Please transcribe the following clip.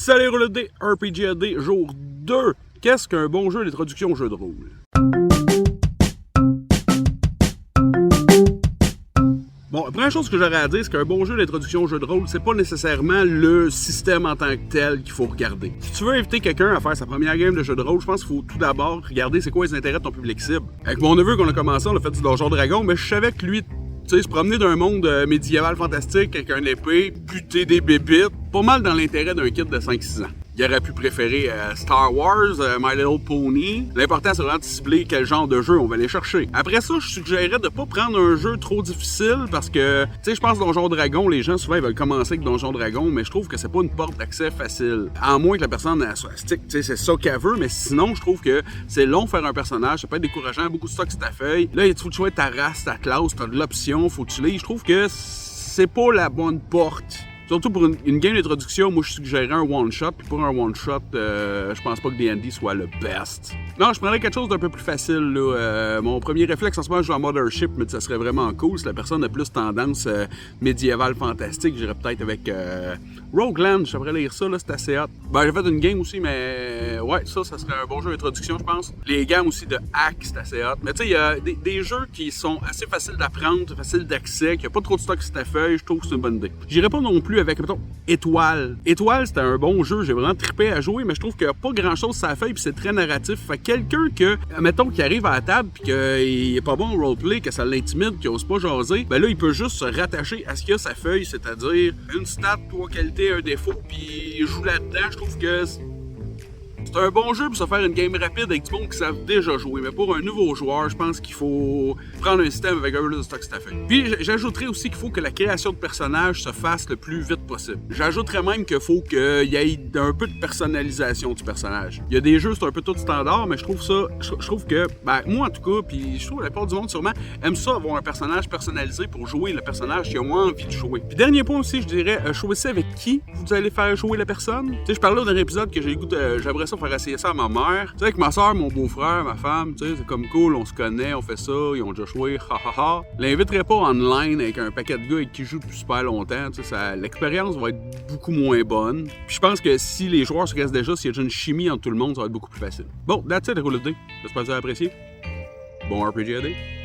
Salut rouleur de RPG AD, jour 2. Qu'est-ce qu'un bon jeu d'introduction au jeu de rôle? Bon, la première chose que j'aurais à dire, c'est qu'un bon jeu d'introduction au jeu de rôle, c'est pas nécessairement le système en tant que tel qu'il faut regarder. Si tu veux inviter quelqu'un à faire sa première game de jeu de rôle, je pense qu'il faut tout d'abord regarder c'est quoi les intérêts de ton public cible. Avec mon neveu qu'on a commencé, on a fait du Donjon Dragon, mais je savais que lui, tu sais, se promener d'un monde médiéval fantastique avec un épée, buter des bébites, pas mal dans l'intérêt d'un kid de 5-6 ans. Il aurait pu préférer Star Wars, My Little Pony. L'important, c'est vraiment de cibler quel genre de jeu on va aller chercher. Après ça, je suggérerais de pas prendre un jeu trop difficile parce que, tu sais, je pense Donjon Dragon, les gens souvent ils veulent commencer avec Donjon Dragon, mais je trouve que c'est pas une porte d'accès facile. À moins que la personne stick, tu sais, c'est ça qu'elle veut, mais sinon, je trouve que c'est long faire un personnage, ça peut être décourageant, beaucoup de stock sur ta feuille. Là, il faut que tu choisir ta race, ta classe, t'as de l'option, faut que tu lises. Je trouve que c'est pas la bonne porte. Surtout pour une game d'introduction, moi je suggérerais un one-shot, puis pour un one-shot, je pense pas que D&D soit le best. Non, je prendrais quelque chose d'un peu plus facile, là. Mon premier réflexe en ce moment, je joue à Mothership, mais ça serait vraiment cool si la personne a plus tendance médiévale fantastique. J'irais peut-être avec Rogueland, j'aimerais lire ça, là, c'est assez hot. Ben, j'ai fait une game aussi, mais ouais, ça serait un bon jeu d'introduction, je pense. Les gammes aussi de hack, c'est assez hot. Mais tu sais, il y a des jeux qui sont assez faciles d'apprendre, faciles d'accès, qui a pas trop de stock sur ta feuille, je trouve que c'est une bonne idée. J'irais pas non plus avec, mettons, Étoile. Étoile, c'était un bon jeu, j'ai vraiment trippé à jouer, mais je trouve qu'il n'y a pas grand-chose sur la feuille, puis c'est très narratif. Fait que quelqu'un que, mettons, qui arrive à la table, puis qu'il est pas bon au roleplay, que ça l'intimide, qu'il ose pas jaser, ben là, il peut juste se rattacher à ce qu'il y a sa feuille, c'est-à-dire une stat, 3 qualités, un défaut, puis il joue là-dedans. Je trouve que c'est un bon jeu pour se faire une game rapide avec du monde qui savent déjà jouer. Mais pour un nouveau joueur, je pense qu'il faut prendre un système avec un peu de stock sur ta feuille. Puis j'ajouterais aussi qu'il faut que la création de personnages se fasse le plus vite possible. J'ajouterais même qu'il faut qu'il y ait un peu de personnalisation du personnage. Il y a des jeux, c'est un peu tout standard, mais je trouve ça, je trouve que, ben, moi en tout cas, puis je trouve que la plupart du monde sûrement aime ça avoir un personnage personnalisé pour jouer le personnage qui a moins envie de jouer. Puis dernier point aussi, je dirais, choisissez avec qui vous allez faire jouer la personne. Tu sais, je parlais dans un épisode que j'aimerais ça faire essayer ça à ma mère. Tu sais, avec ma soeur, mon beau-frère, ma femme, tu sais, c'est comme cool, on se connaît, on fait ça, ils ont déjà joué, ha ha ha. L'inviterai pas online avec un paquet de gars avec qui joue depuis super longtemps, tu sais, l'expérience va être beaucoup moins bonne. Puis je pense que si les joueurs se restent déjà, s'il y a déjà une chimie entre tout le monde, ça va être beaucoup plus facile. Bon, that's it, roule de dés. J'espère que vous avez apprécié. Bon RPG AD.